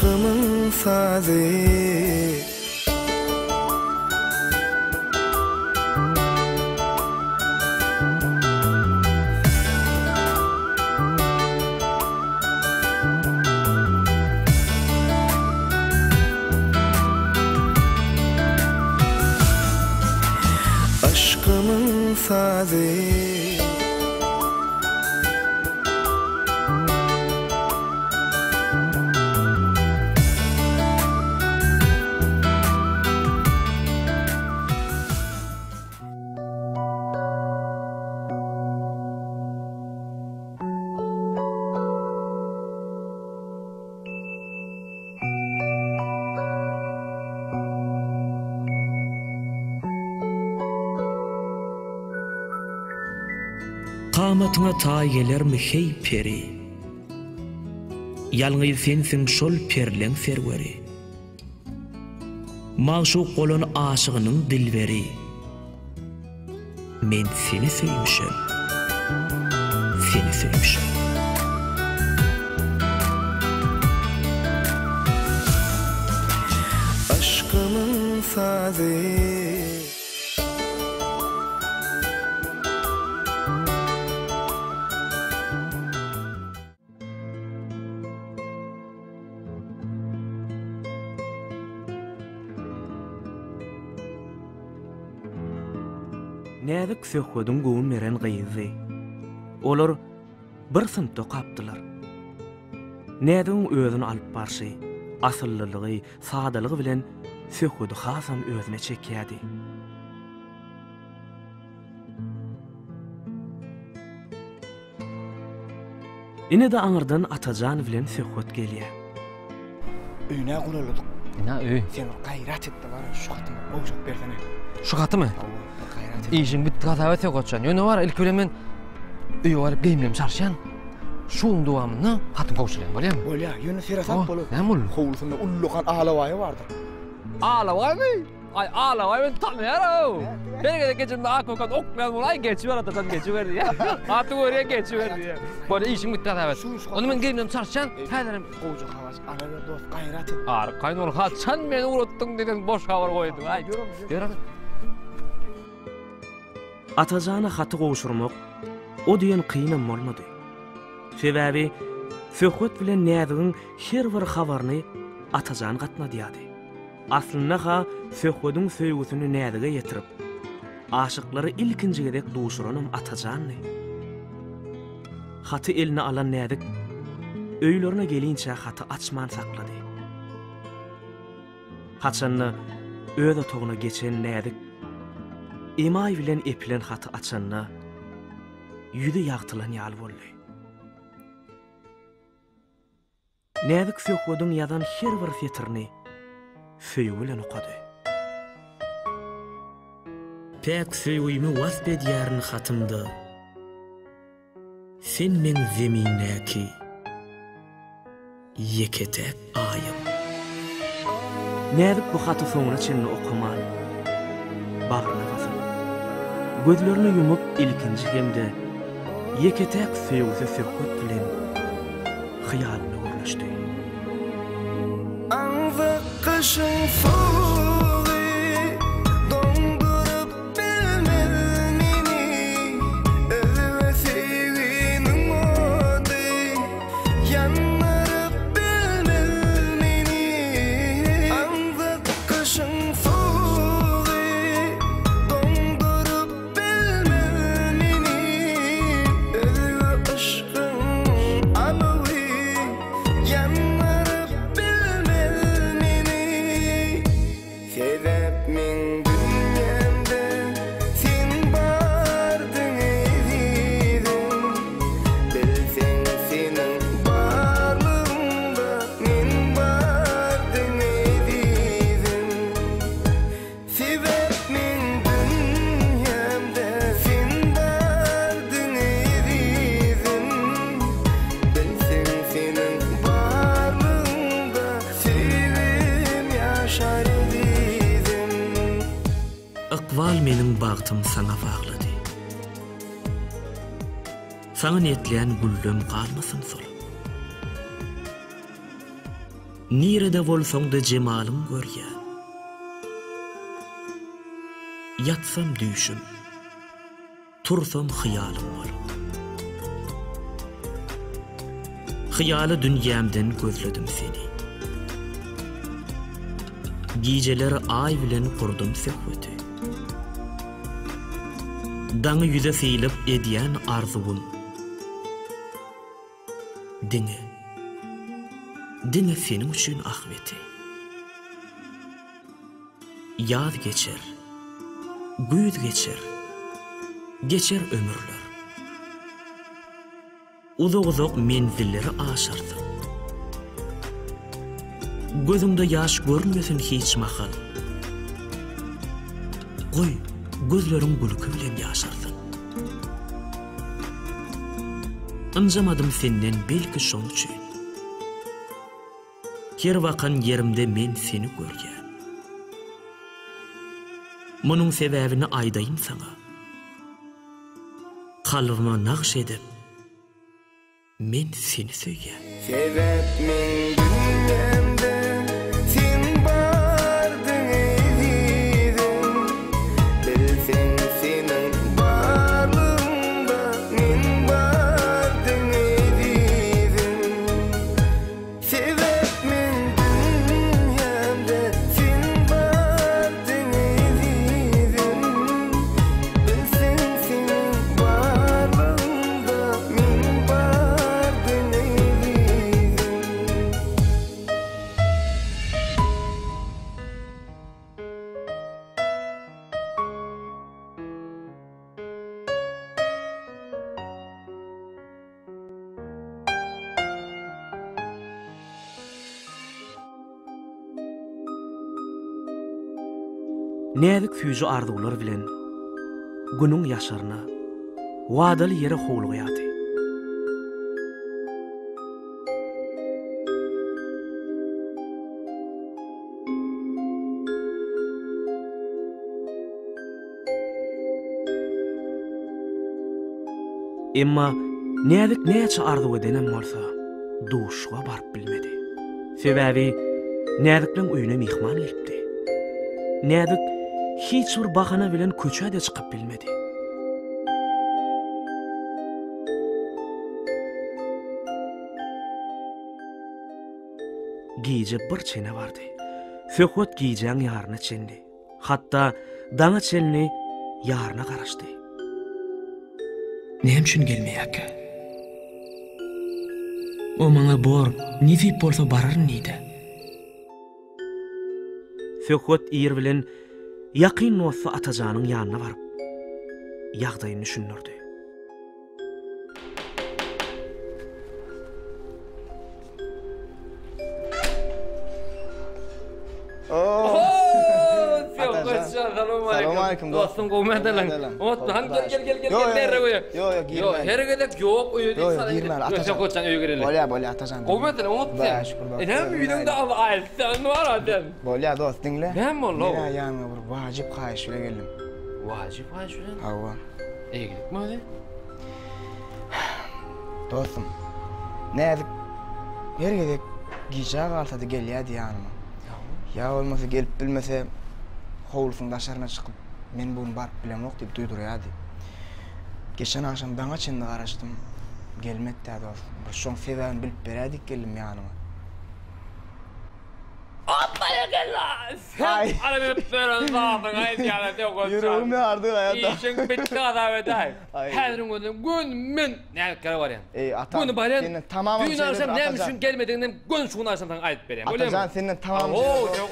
Aşkımın sazı Aşkımın sazı Kamatyňa ta gelermi hey peri Ýalňyz sensiň şol perleň serweri Maşuk bolan aşygynyň dilberi Men seni söýmüşem Seni söýmüşem Aşkımın sazı Näzik söhbedin gowy meren gyzy. Olar bir sınıfda kapdylar. Nädin özüni alyp barşy, asyllylygy, sadalygy bilen söhbedi hasam özüne çekýärdi. Ine de aňyrdan Atajan bilen söhbet gelýär. Öýüne guraladyk. Na öy. Sen gaýrat etdi bar, şu gatyny owjak bersene. Şu gatymy? İşin bitti gazawet ýokçan. Ýöne bar ilk bilemen öýe baryp geýmlem çarşan. Şuň dowamyny gatyn gowşalan bolýarmy? Bolýar, ýöne serasat bolup. Näme ol? Howlusynda ullugan alawaýy bardyr. Alawaýmy? Ay alawaý men tanýaram. Berge de geçimde akokan oklan bolay geçiwer atadan geçiwer diýär. Aty görýä geçiwer diýär. Bolýar işin bitti gazawet. Onu men geýmlem çarşan, häzerim Owjak hawas, ala dost gaýrat et. arkaýyn ol haçan meni uratdyň degen boş habar goýdy. Ay, ýörüm. Atajana haty gowşurmak o diýen kynam bolmady. Sebäbi söhbet bilen nädigiň her bir habaryny Atajan gatnadýady. Aslynda ha söhbediň söýgüsini nädige ýetirip, aşyklary ilkinji gedek duşuranam Atajanny. Haty eline alan nädik öýlerine gelinçe haty açman saklady. Haçanny öýde toguna geçen nädik Emay bilen epilen haty açanna ýüzi ýagtylan ýaly boldy. Nädik söhbediň ýadan her bir fetrini söýüň bilen okady. Pek söýümi wasp edýärin hatymda. Sen men zeminäki yeketek aýym. Nädik bu haty soňuna çenli okaman. Bagryna basyp, gözlerini yumup ilkinji hemde yeketek söýgüsi söhbet bilen hyýalyna görnüşdi. Anzyk kışın soğuğu dondurup bilmez meni Özüme sevginin odı yandırıp bilmez meni Anzyk kışın soğuğu dondurup bilmez meni Özüme aşkın alıvı yandırıp bilmez meni Sebep min dünyamda sen bardın ezizim Bilsen senin varlığında men bardın ezizim Sebep min dünyamda sen bardın ezizim Bilsen senin varlığında sevim yaşar ezizim Aqwal meniň bagtym saňa baglady. Saňa netleýän güllüm galmasyn sol. nirede bolsaň da jemalyň görýän. Yatsam düşüm, tursam hyýalym bar. Hyýaly dünýämden gözledim seni. Gijeler ay bilen kurdum söhbeti. Daňy ýüze silip edýän arzuwum. Diňe senin üçin ahweti. Ýaz geçer, güýz geçer ömürler. Uzak menzilleri aşardy. Gözümde ýaş görünmesin hiç mahal. Goý, gözlerim gülkü bilen ýaşarsyn. Anjamadım senden belki şoň üçin. Her wakan yerimde men seni görgen. Munuň sebäbini aýdaýym saňa. Kalbyma naqş edip men seni söýgen. Sebep men dünyamda sen bardyň eýdim. Bilsen senin barlygynda men bardyň eýdim. Sebep men dünyamda sen bardyň eýdim. Bilsen senin barlygynda men bardyň eýdim. Näzik süýji arzuwlar bilen günüň ýaşaryna wadaly ýere howlugaýady. Emma näzik näçe arzuw edenen bolsa duşga baryp bilmedi. Sebäbi näzikleň öýüne mihman gelipdi. Näzik hiç bir bahana bilen köçäde çykyp bilmedi. Gije bir çene bardy. Söhbet gijäň ýaryna çendi. Hatda daňa çelni ýaryna garaşdy. Näme üçin gelmeýäk? O maňa bor, nifip bolsa bararyn ýa-da. Söhbet ýer bilen ýakyn bolsa atajanyň ýanyna baryp ýagdaýyny düşünürdi. Assalamu alaikum. Dostum goýmadylar. Otdan gel. Nerre goýa? Yok, girme. Yok, her gedek yok, öýde Yok, sana. girme, Yok, atacan. sen koçan öýe girelim. Bolya atajan. Goýmadylar, otdan. Ba, şükür bak. Hem üýüňde aýtsan var adam. Bolya dost dinle. Ben bollo. Ya ýanyna bir wajyp gaýyş bilen geldim. Wajyp haýşulan. Hawa. Eýgilikmi öyle? Dostum. Näzik her gedek gija galsady gelýärdi ýanyma. Ya olmasa gelip bilmese howlusyň daşaryna çykyp men bunu baryp bilemok diýip duýdurýardy. Geçen akşam baňa çyndy garaşdym. Gelmekdi dostum. Bir şoň sebäbini bilip berýärdik geldim ýanyma. Atmaya gel lan! Ay. Ana bir öpüyorum zaten, ayet yana diyor koçan. Yüreğimde ardı hayatta. İşin bitti adam ödey. Ay. Hedrin gözüm, gün min. Ne kere var yani? Atam, Günü baren, senin tamamen düğün şeyleri akşam ne Atacan. misin gelmediğinden gün şunu akşam sana ayet vereyim. Öyle mi? Atacan senin tamamen Oo, şeyleri diyor.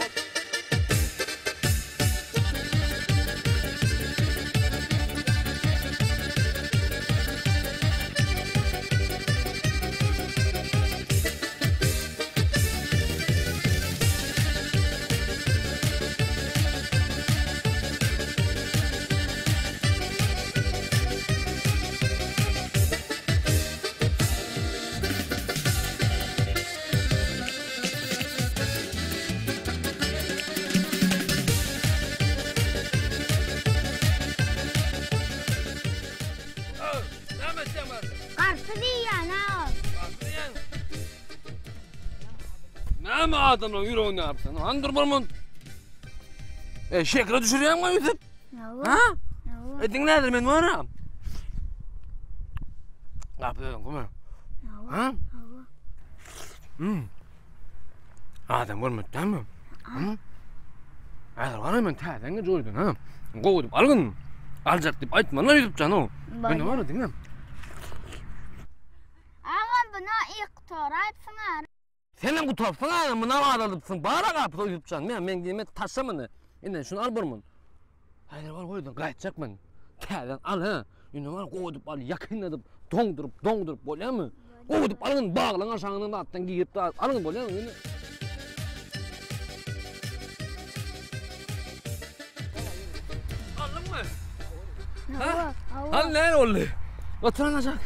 Näme adamlaryň ýüregine ýapsan? Andır bolmon. Şekere düşürýän mi ýüzüp? Ha? Ediň nädir men waram? Gapyň gome. Ha? Adam bolmady tammy? Häzir gara men täzeňe joýdum ha. Goýup algyn. Aljak diýip aýtmana ýüzüp jany. Men wara diňem. Ağam buna ilk toraypsın. Senem bu topsana mına aralypsın. Bara gapy ýüpçan. Men diýme taşamyny. Indi şunu al burmun. Haýyr var goýdum, gaýtjakmyn. Täzen al ha. Indi var goýup al, ýakynladyp, doňdurup bolýarmy? Goýup algyn, baglaň aşagyny atdan giyip algyn bolýarmy indi? Aldın mı? Ha? Al näme oldy? Oturanacak.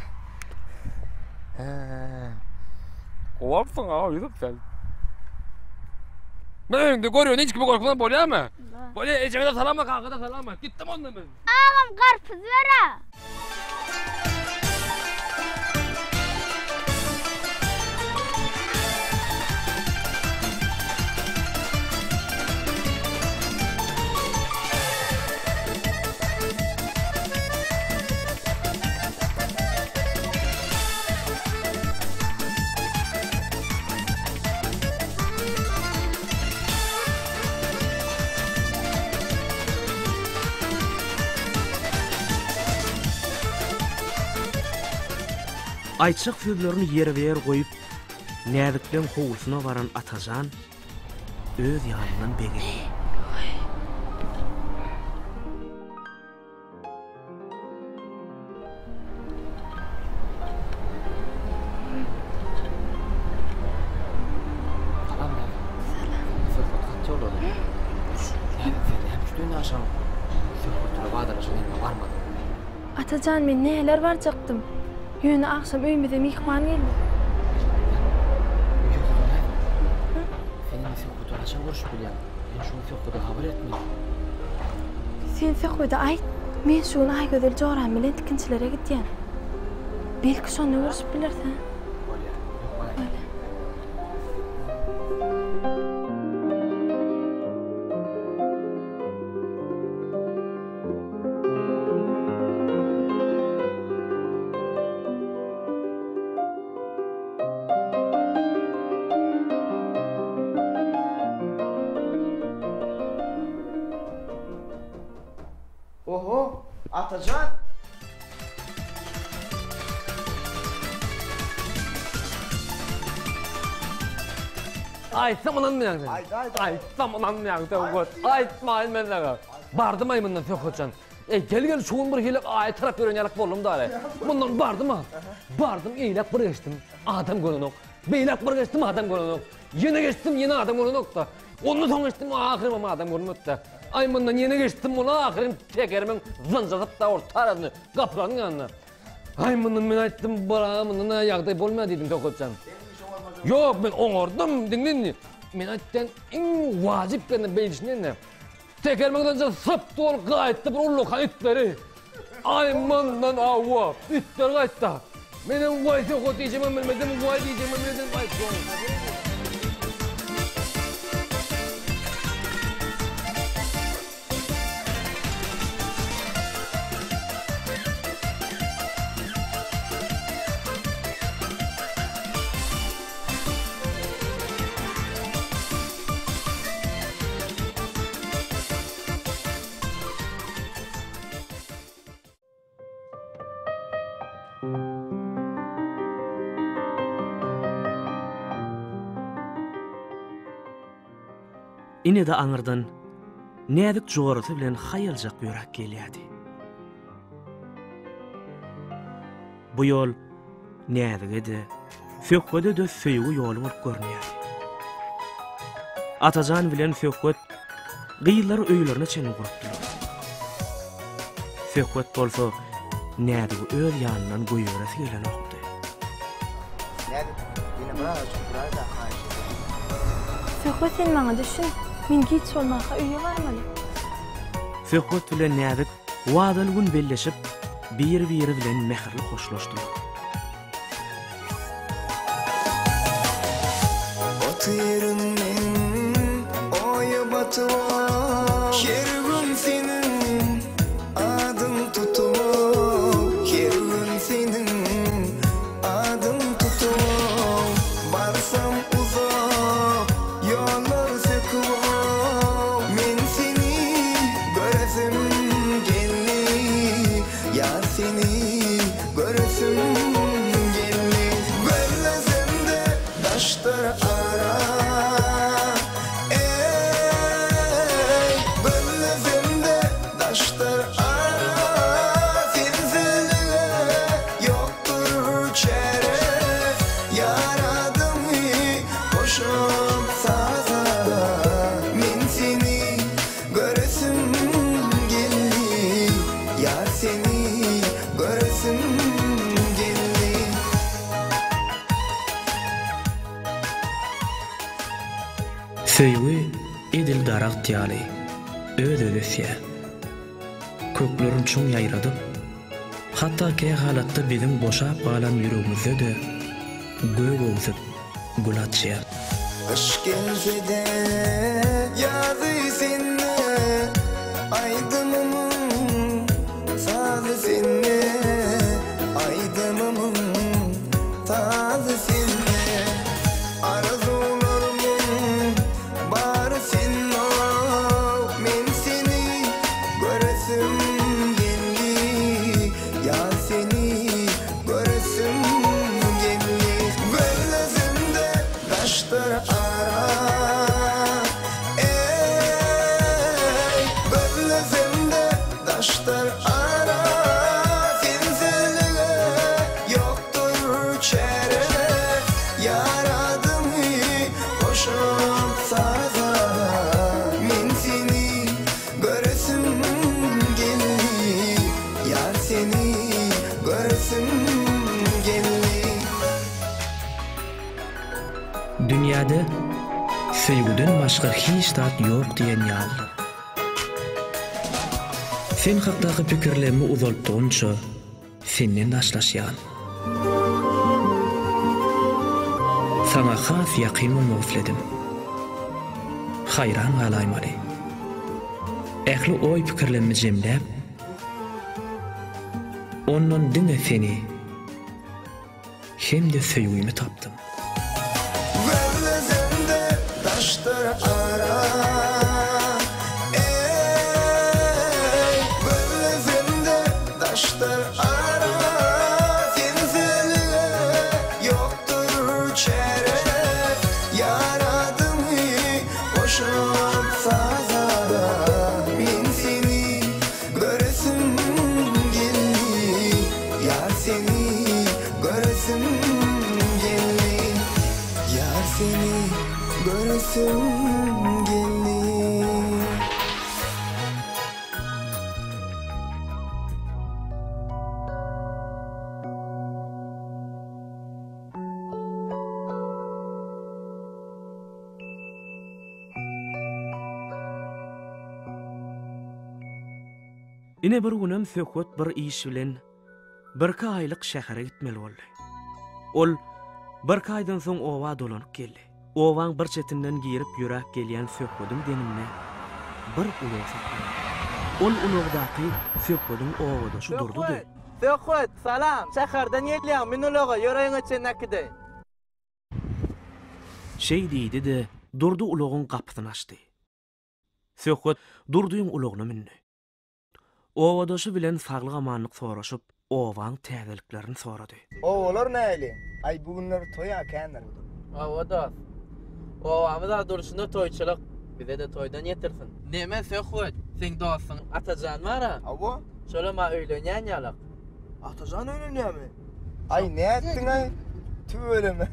Kovapsın ağa yüzüp sen. Ben önümde görüyorsun hiç gibi korkulan bolya mı? Bolya eceme de salama kanka da salama. Gittim onunla ben. Ağam karpuz ver ha. Ayçyk sözlerini ýere-ýer goýup, näzikden howlusuna baran Atajan öz ýanyndan begeli. Atajan men näler barjaktym. Ýöne akşam öýümizde mihman geldi. Senin sen görüşüp bilýän. Men şunu söhbete habar etmeýin. Sen söhbete aýt. Men şunu aýgyzyl joran bilen tikinçilere gitýän. Belki şonu görüşüp bilersen. Oho, Atajan. Aytsam onanmaýan sen. Aytsam onanmaýan sen. Aytmaýyn men sana. Bardym aýmyndan söhbetçan. Gel şuun bir helek aý tarap görenýärlik boldum da. Bundan bardym. Bardym eýlek bir geçdim. Adam görünok. Beýlek bir geçdim adam görünok. Ýene geçdim ýene adam görünok da. Onu soň geçdim ahyrym adam görünmedi da. Aýmyndan ýene geçdim ona ahyrym tekermen zınjyzyp da ortaradyny gaplaranyň ýanyna. Aýmyndan men aýtdym baramynyň ýagdaý bolmady diýdim söhbetçan. Yok ben oňordum diňlendi. Men aýtdan iň wajyp gene beýişnende. Tekermegden syp dol gaýtdy bir ullukan itleri. Aýmyndan awa itler gaýtdy. Menem waýsy goty diýjemem bilmedim, waý diýjemem bilmedim gaýtdy. Ine de aňyrdan näzik jogorasy bilen haýaljak ýörek gelýärdi. Bu ýol näzik edi, söhbede de söýgü ýoly bolup görünýärdi. Atajan bilen söhbet gyýlar öýlerine çenli gurupdylar. Söhbet bolsa näzik öz ýanyndan goýýarasy gelenokdy. Näzik, ýene biraz da haýyr. Söhbet sen maňa düşün. Men giç bolmakka öýe barmaly. Söhbet bilen näzik wadaly gün belleşip biri bilen mehirli hoşlaşdylar. Batı yerinden oya batıva her gün senin adın tutuva her gün senin adın tutuva barsam uzak yollar söküva men seni göresim geldi yar seni göresim geldi görmesem de taşlar ara görmesem de taşlar ara sensizliğe yoktur çare yaradım koşup saza men seni göresim geldi yar seni göresim geldi. Söýgü edil darak tiyali, ödödösye. Köklerin çoň ýaýradyp, hatda ke halatda bizim boşap galan ýüregimizde de gög oňsyp gulatçy. Kış gelse de yazı seni aydınımın sazı seni aydınımın sazı seni arzularımın barı sen ol men seni göresim geldi ya seni göresim geldi gözlerimde taşlar ara gözlerimde taşlar ara sensizliğe yoktur çare yaradım koşup saza men seni göresim geldi yar seni göresim geldi. Dünyada söýgüden başga hiç tat ýok diýen ýaly. Sen hakdaky pikirlerimi uzaltdyňça senden daşlaşýan. Sana has ýakyn bolmagypledim. Hayran galaýmary. Ähli oý pikirlerimi jemläp, ondan diňe seni hem de söýgümi tapdym. Gözlerimde taşlar ara gözlerimde taşlar ara sensizliğe yoktur çare yaradım koşup saza men seni göresim geldi yar seni göresim geldi yar seni göresim geldi. Ine bir günem Söhbet bir iş bilen birka aylyk şähere gitmeli boldy. Ol birka aýdan soň owa dolanyp geldi. Owaň bir çetinden girip ýürek gelýän Söhbet'in denine bir ulak saklandy. Ol ulagdaky Söhbet'in owadoşy durdy. Söhbet, salam. Şäherden gelýän men ulaga ýöregiňe çenekdi. Şey diýdi de durdy ulagyň gapysyny açdy. Söhbet durdyň ulagyna mindi. Owadoşy bilen saglyk amanlyk soraşyp, owaň täzeliklerini sorady. Oğlar näli? Ay bugünler toya kenler. Awada. Owamyza duruşunda toýçylyk. Bize de toydan ýetirsin. Näme Söhbet? Sen dostun Atajan mara? Awa? Şola ma öýlenýän ýalyk. Atajan öýlenýärmi? Ay ne etdiň ay? Tüweleme.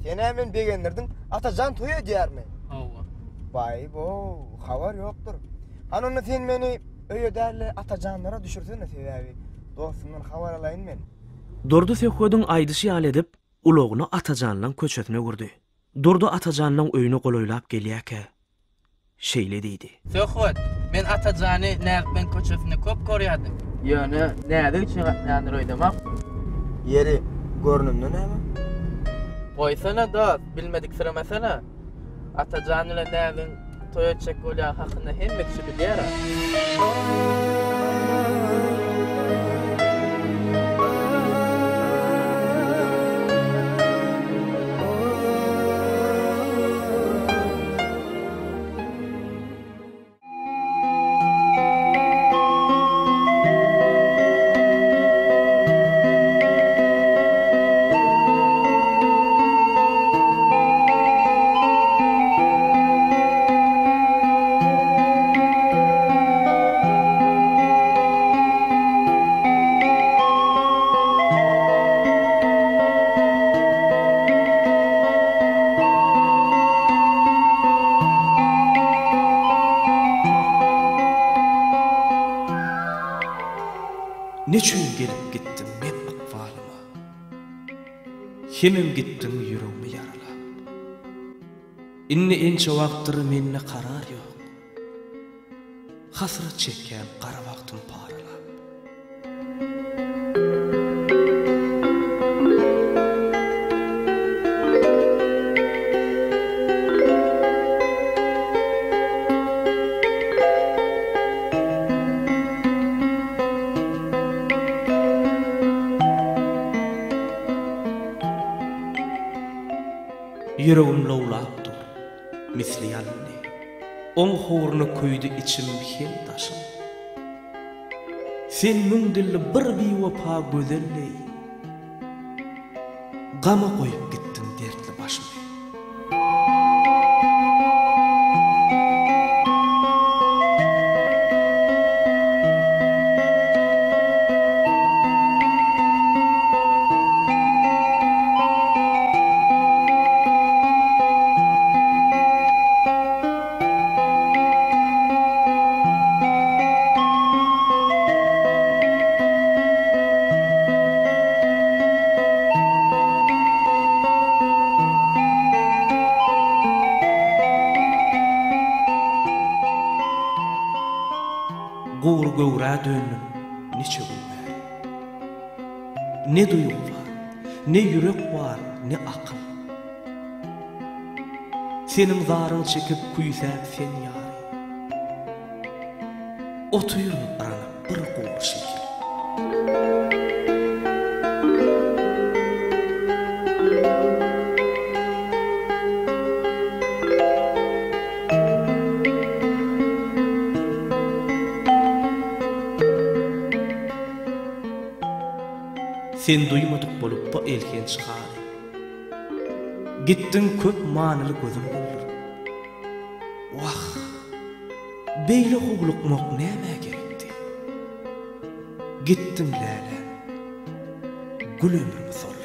Sen hemen begenlerdiň Atajan toya diýärmi? Awa. Bay bo, habar ýokdur. Anony sen meni öýe däle Atajanlara düşürsene sebäbi. Dostumdan habar alaýyn men. Durdy Söhbet'in aýdyşy ýaly edip, ulagyny Atajanlaň köçetine gurdy. Durdy Atajanlaň öýüne goloýlap gelýärke. Şeýle diýdi. Söhbet, men Atajany näme köçesine köp görýärdim. Ýöne näde üçin gatnaýandyr öýdemek? Yeri görnümde näme? Goýsana da, bilmedik sıra mesele. Atacan ile näzin toy etjek bolýan hakynda hemme kişi bilýär. Neçün gelip gittim men akvalyma. Hemem gittim yüreğimi yaralap. Inni ençe wagtdyr menne karar yok. Hasrat çekken kara wagtym paralap. Yüreğim lowlapdyr, misli ýalyny. Oň howruny köýdi içim hem taşym. Sen müňdilli bir biwapa gözelleý. Gama goýup gitdim dertli başymy. Gur gowra döndüm, neçe gün bäri. Ne duýgu var, ne yürek var, ne akıl. Senin zaryň çekip kuýsak sen ýary. Otuyurum aranyp bir gur şekil. Sen duymadyk bolup bu elken çykary. Gittin köp manyly gözüm boldur. Wah, beýle hoglukmak näme gerekdi? Gittim läle, gül ömrümi sollar.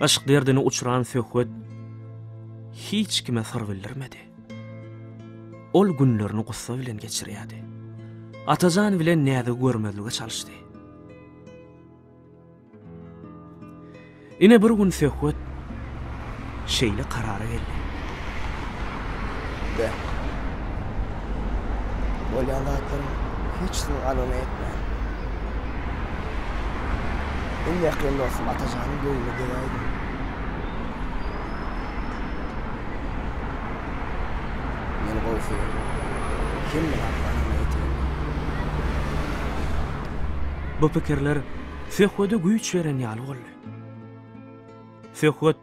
Aşk derdine uçuran Söhbet hiç kime sır bildirmedi. Ol günlerini gussa bilen geçirýärdi. Atajan bilen näde görmezlige çalışdy. Ine bir gün Söhbet şeýle karara geldi. De. Bolýan zatlaryň hiç alany etme. En yakın dostum Atacan'ın göğüne gelaydı. Meni goýsy. Kim bilen etdi? Bu pikirler Söhbet'e güýç beren ýaly boldy. Söhbet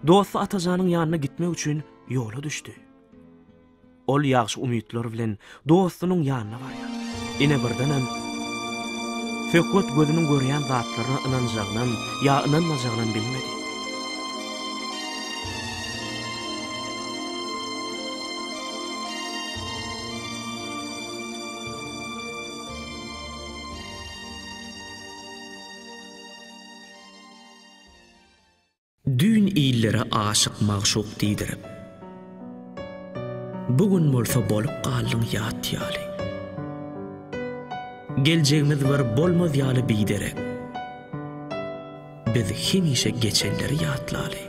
dostu Atacan'ın ýanyna gitmek üçin ýola düşdi. Ol ýagşy umytlar bilen dostunyň ýanyna barýar. Ine birdenem Söhbet gözünün görýän zatlaryna inanjagyndan ýa inanmajagyndan bilmedi. Dün iyillere aşık magşuk diýdirip, bugün bolsa bolup galdyň ýat ýaly. Geljegimiz bir bolmaz ýaly biderek. Biz hemişe geçenleri ýatlaly.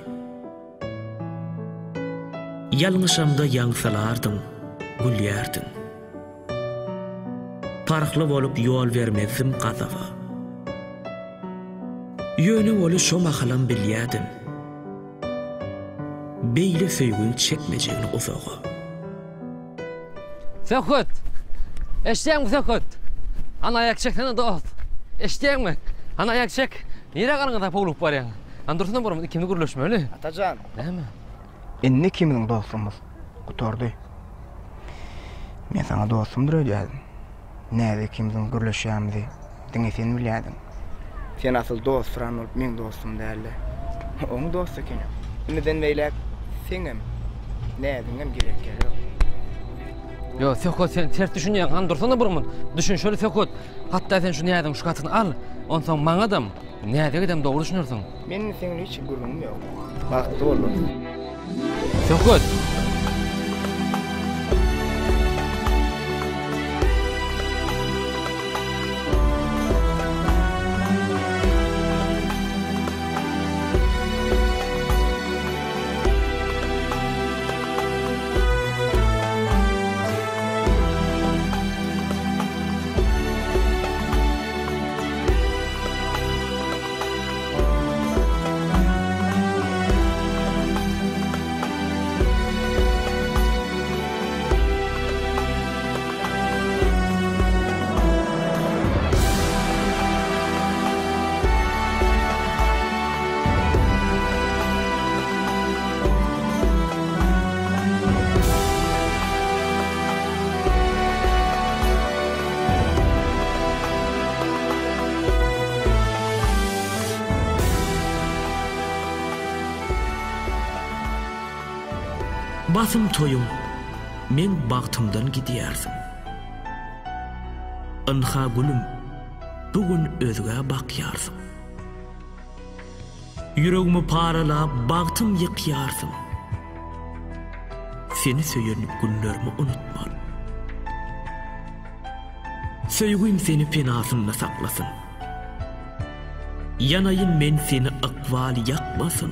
Yalňyşamda ýaňsalardyň, gülýärdiň. Parkly bolup ýol vermezdim gazawa. Ýöne bolu şo mahalam bilýärdim. Beýle söýgün çekmejegini uzaga. Söküt. Eşdeýäňmi söküt? Ana ayak çekene dost. Eşdeýäňmi? Ana ayak çek. Nire garaňyda polup barýan? Andursundan borum ikimiz gürleşmeli. Atajan. Näme? Indi kimiň dostumuz? Gutordy. Men sana dostumdur öýdädim. Näde kimizin gürleşýämizi diňe sen bilýärdiň. Sen asıl dost falan olup men dostum däldi. Oň dost eken. Neden beýlek seňem? Nädiňem gerek ýok. Yo, Söküt sen ters düşünýän Andursundan borum. Düşün şöyle Söküt. Hatda sen şu nädin şu katyny al. Onsoň maňa dam. Näde gidem dogry düşünürsiň? Men seňle hiç gurulmam ýok. Wagty bolmaz. Söküt. Basım toyum, men bagtymdan gidýärdim. Ynha gülüm, bugün özüge bakýardım. Yüregimi paralap, bagtym ýykýardım. Seni söýenip günlerimi unutman. Söýgüm seni penasynda saklasın. Yanayın men seni aqwal ýakmasın.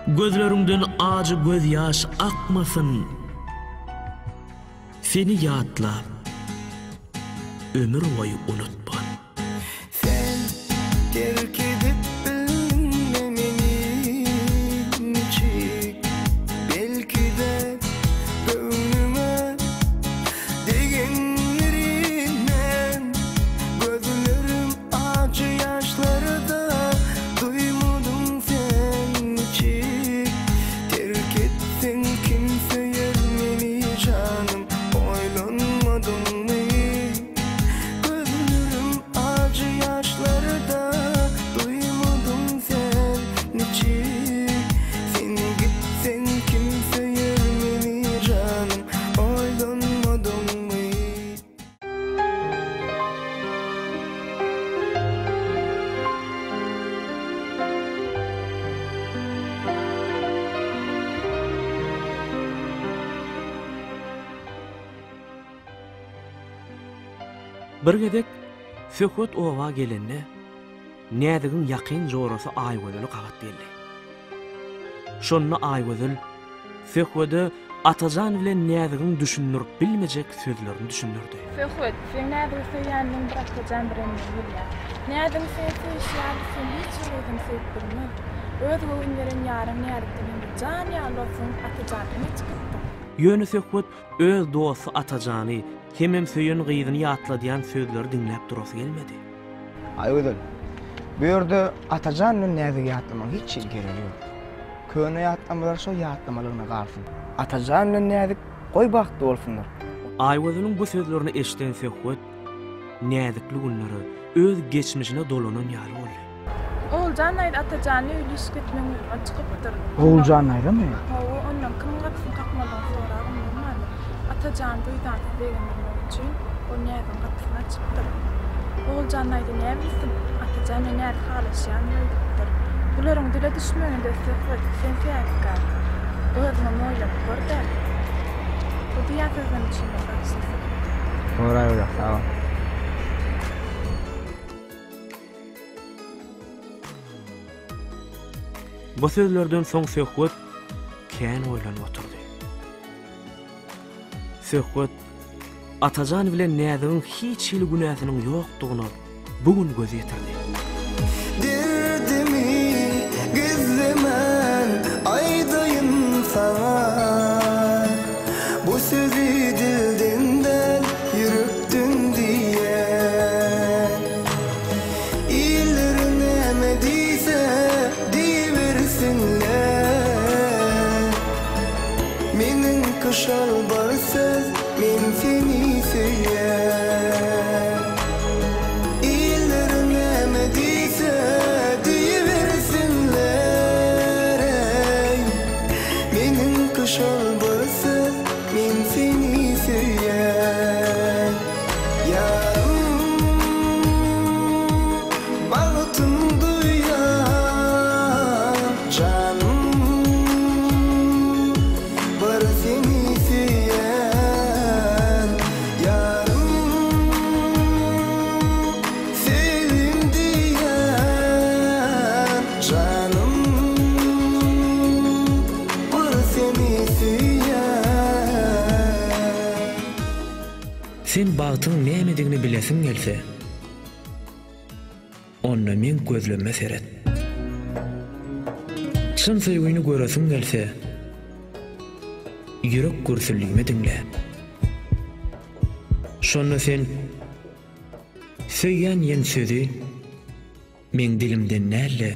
Gözlerinden acı göz yaş akmasın. Seni ýatlap, ömür boyu unutman. Sen terk edip bilmemeni niçin? Belki de gönlüme degenlerinden gözlerim acı yaşları da duymadım sen niçin? Terk ettin kimse yermeni canım, oylanmadın mı? Gözlerim acı yaşları da duymadım sen niçin? Sen gitsen kimse yermeni canım, oylanmadın mı? Bir gedek Söküt owa gelende nädigiň ýakyn jorasy Aýgözeli gabat berdi. Şonda Aýgözel Sökütde Atajan bilen nädigiň düşünürip bilmejek sözlerini düşünürdi. Söküt, sen näde söýändiň bir Atajan bilen bilýär. Näde söýýär, sen hiç özüň söýdürme. Öz öwünleriň ýarym närdikden jan ýalwasyň Atajanyny çykypdy. Ýöne Söküt öz dosty Atajany hemem söýen gyzyny ýatladýan sözleri dinläp durasy gelmedi. Aýgözel. Bu ýerde Atajan bilen näde ýatlamaň hiç gerek ýok. Köne ýatlamalar şo ýatlamalygyna garşy. Atajan bilen näde goý bagtly bolsunlar. Aýgözeliň bu sözlerini eşiten Söküt nädikli günleri öz geçmişine dolanan ýaly boldy. Oğulcan aýdy Atajany öýüş gitmeň açykypdyr. Oğulcan aýdymy? Hawa ondan kim gatsyň kakmadan sorarym normal. Atajan duýdan degenler üçin o näden gatsyna çypdyr. Oğulcan aýdy näbilsin? Atajan näde halaşýan öýdükdir. Bularyň dile düşmeginde Söküt sen fiýakka. Özüne moýlap gördi. Bu diýär sözün içinde gaçsy. Ora ýok, sağ ol. Bu sözlerden soň söhbet kän oýlanyp oturdy. Söhbet Atajan bilen näziň hiç hili günäsiniň ýokdugyny bugün göz ýetirdi. Derdimi gizlemen aydayım sana. Bu sözü dildinden yürüttün diye. İllerin emediyse diyiversinler. Menin kışal bar söz men seni seýär. İllerin emediyse diyiversinler. Menin kışal bar söz men seni seýär. Yarım bağıtım duyan canım bar seni seýär. Yarım sevim diyen canım bar seni seýär. Sen bagtyň nämedigini bilesiň gelse, onda men gözleme seret. Çyn söýgüni göresiň gelse, ýürek gürsülligimi dinle. Şonda sen söýýän ýen sözi men dilimden näle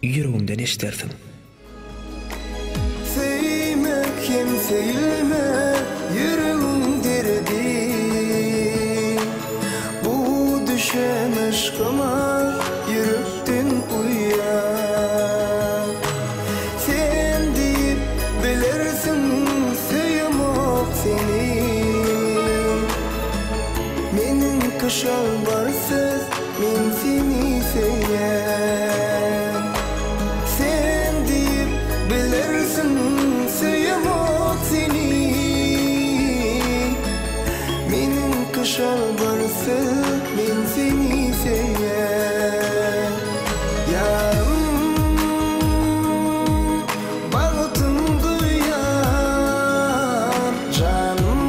ýüregimden eşdersiň. Sevmek hem sevilme yüreğim derdi. Bu düşen aşkıma yürekten uyan. Sen deyip bilirsin söylemek seni. Menin kışal bar söz men seni seýär. Sen deyip bilirsin söylemek seni. Menin kışal bar söz men seni seýär. Yarım bağıtım duyan canım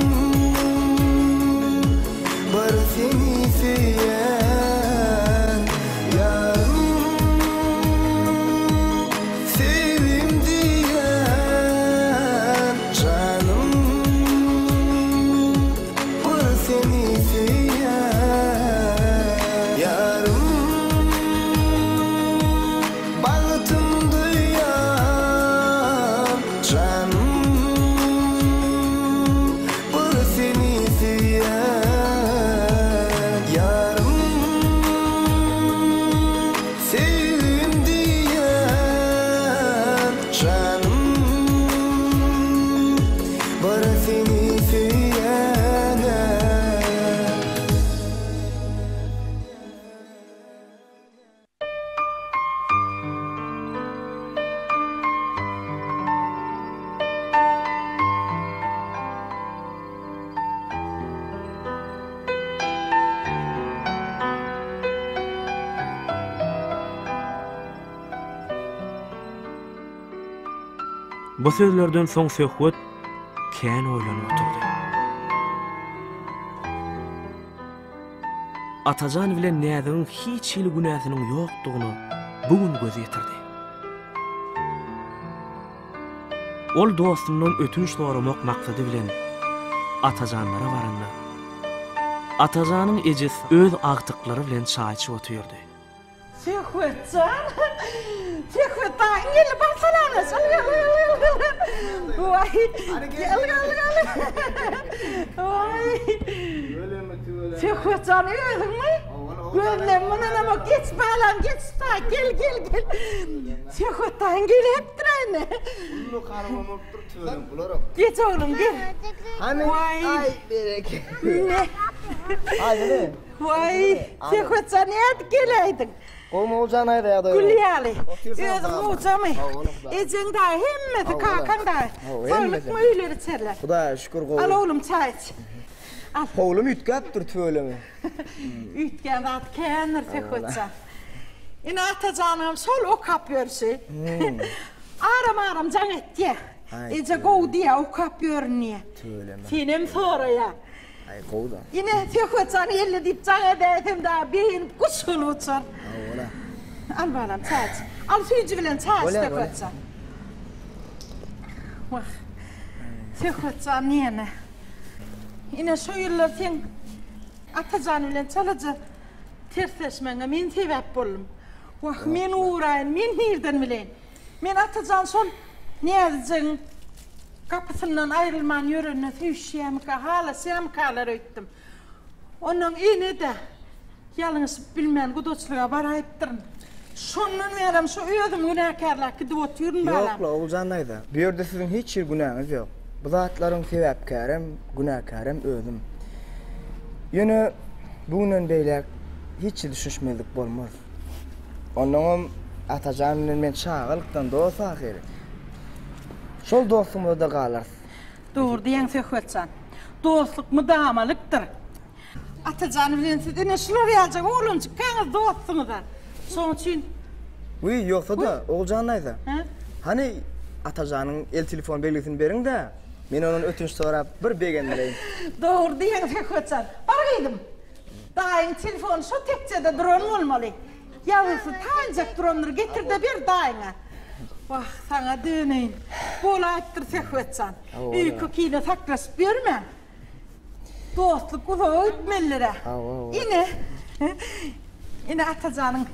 bar seni seýär. Yarım sevim diyen canım bar seni seýär. Yarım bağıtım duyan canım bar seni seýär. Yarım sevim diyen canım bar seni seýär. Bu sözlerden soň söhbet kän oýlanyp oturdy. Atajan bilen näziň hiç hili günäsiniň ýokdugyny bugün göz ýetirdi. Ol dostumdan ötünç soramak maksady bilen atajanlara baranda. Atajanyň ejis öz agtyklary bilen çay içip oturdy. Söhbetcan. Söhbetdan gelip baksana. Vay. Gel. Vay. Söhbetcan öldün mü? Gözlem bana ama geç balam geç ta gel. Söhbetdan gelip durayım. Bunu karmamı tutuyorum bulurum. Geç oğlum gel. Hani Vay. ay berek. Ne? Hadi. Vay. Söhbetcan ne geleydin? Oğlum olcan ayda ya da. Gülyali. Özüm uçamı. Ecen da hemmeti kakan da. Soyluk mu öyleri içerler. Huda şükür Al oğlum. oğlum çay iç. Al. Oğlum ütkap dur tüölemi. Ütken rahat kenir Söhbetcan. Ine atacanım sol o kapıyorsa. Aram can etti. Ece gov diye o kapıyor niye? Sinem sonra ya. Ay gowda. Ine tekhocan elle dip can ededim da beyin kusul uçar. Ola. Al balam saç. Al suyucu bilen saç tekhocan. Vah. Tekhocan niye? Ine soyullar sen atacan bilen çalacak. Tersleşmene men sebep boldum. Vah men uğrayın, men nereden bilen? Men atacan son nereden kapısından ayrılman yörünü tüyşiyamka hala siyamkalar öttüm. Onun ine de yalnız bilmeyen kudoçluğa barayıptırın. Sonun verem şu ödüm günahkarlar ki oturuyorum balam. Yok la Oğulcan'daydı. Bu yerde sizin hiç günahınız yok. Bu zatların sebepkarım, günahkarım ödüm. Yine bunun beylek hiç düşünmedik bolmaz. Onun atacanın men çağılıktan dost ahiri. Şol dostumda da qalar. Doğru diyen söhbetsan. Dostluk müdamalıktır. Atacanı bilen siz ne şular yazacak oğlum çıkanız dostumuz da. Son için. Uy yoksa da Oğulcan'daydı. Ha? Hani atacanın el telefon belgesini berin de men onun ötünç sorap bir begendireyim. Doğru diyen söhbetsan. Bargıydım. Dayın telefonu şu tekçede drone olmalı. Yavrusu tancak drone'ları getir de bir dayına. Vah sana döneyim. Bolayıptır söhbetsan. Uyku kine taklas berme. Dostluk uzağa ötmellere. Yine atacanın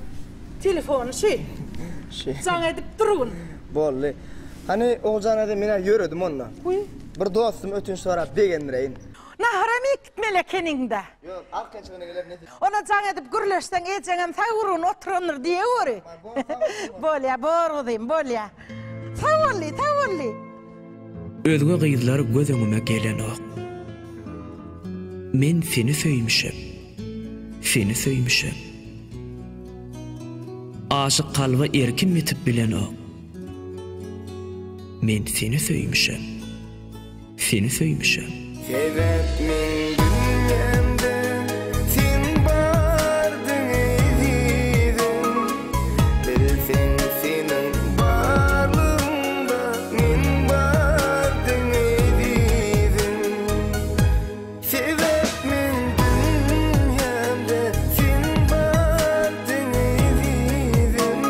telefonu can edip durun. Bolli. Hani Oğulcan'a da mene yürüdüm onunla. Bir dostum ötünç sorap begendireyim. Nahrami melekenin de. Yok, arkan çıkına gelip ne diyor? Ona can edip gürleşten geçenem savurun oturunur diye uğru. Bolya, boru diyeyim, bolya. Tavalli. Özgü gıydılar göz önüme gelen o. Men seni söymüşüm. Aşık kalba erkin mitip bilen o. Men seni söymüşüm. Sebep min dünyamda sen bardın eyledim. Bilsen senin varlığında min bardın eyledim. Sebep min dünyamda sen bardın eyledim.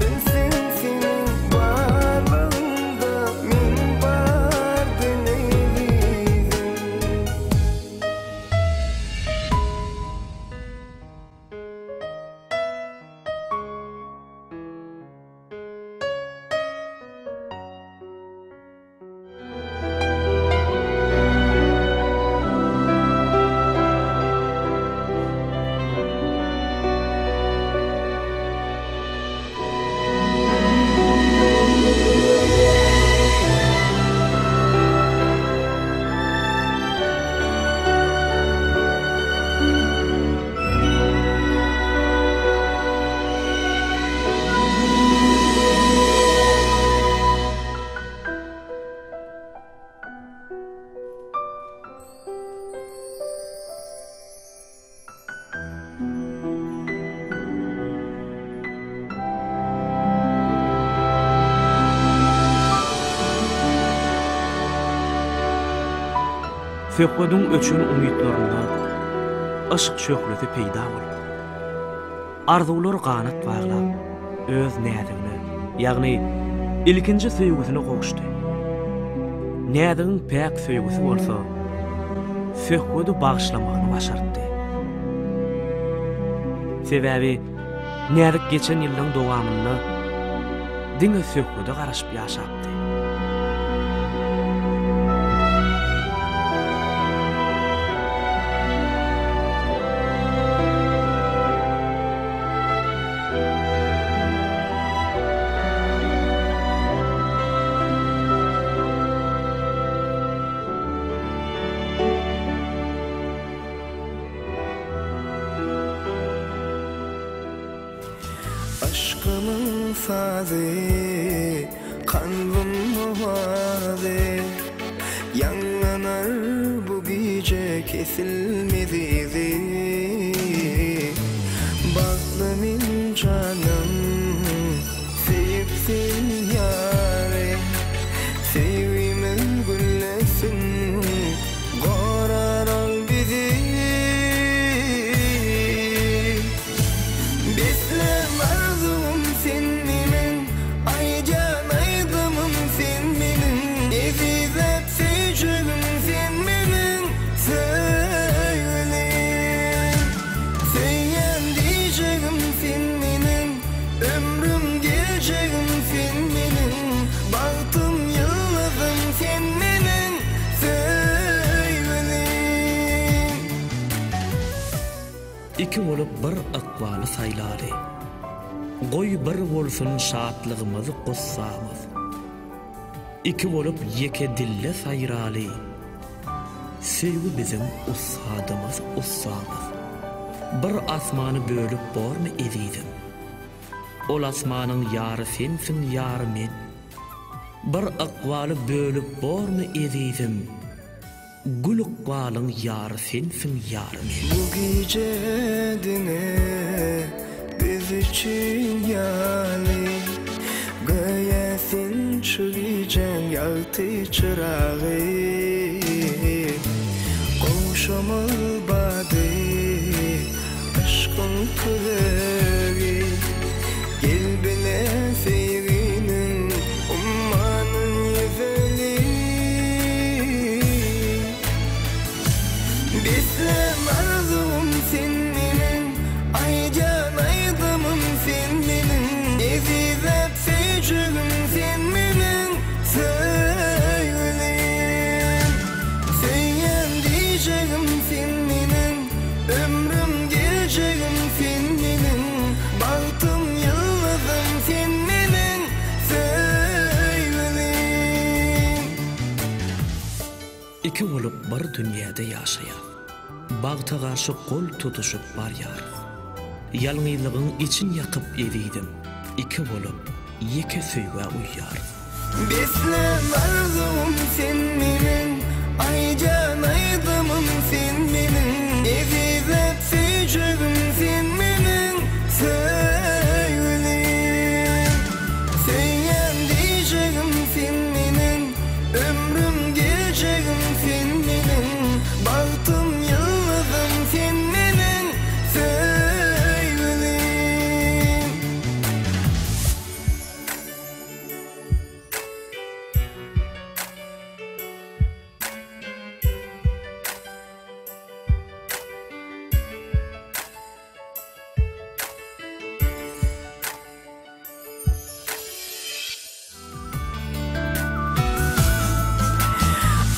Bilsen senin varlığında min bardın eyledim. Söhbetün öçün umytlarında aşk şöhleti peýda bolup. Arzular ganat bağlap, öz nädegine, ýagny ilkinji söýgüsine gowuşdy. Nädegin päk söýgüsi bolsa, söhbeti bagşlamagyny başardy. Sebäbi nädek geçen ýylyň dowamynda diňe söhbeti garaşyp ýaşapdy. Aşkımın sazı, kalbim muhaze. Yanlanar bu gece kesilmez izi. Bağlamin iki bolup bir aqwaly saýlary. Goý bir bolsun şatlygymyzy gussamy. İki bolup yeke dille saýraly. Sevgi bizim ussadymyz, ussamyz. Bir asmany bölüp bormy edidim. Ol asmanyň ýary sensiň, ýary men. Bir aqwaly bölüp bormy edidim. Gül aqwalyň ýary sensiň, ýary men. Bu gecedine biz için yani Göyesin çürüyecek yaktı çırağı Koşamıl badi aşkın kırığı Gel bile seyrinin ummanın yüzeli Bizlem arzum senin aycan aydımım senin Ezizet seycugum senin söyleyin Söyleyen diyeceğim senin ömrüm geleceğim senin Bahtım yıldızım senin söyleyin İki bolup bir dünýäde ýaşaýar. Bagta garşy kol tutuşup barýar. Ýalňyzlygyň için ýakyp edidim. İki bolup yeke süýge uýýar. Bizlem arzum senin aycan aydımım senin Ezizet seycugum senin söyleyin Söyleyen diyeceğim senin ömrüm geleceğim senin Bahtım yıldızım senin söyleyin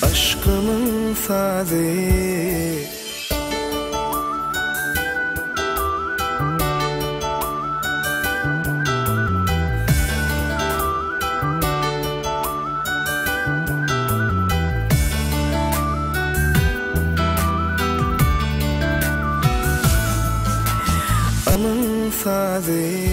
Aşkımın sazı Anın sazı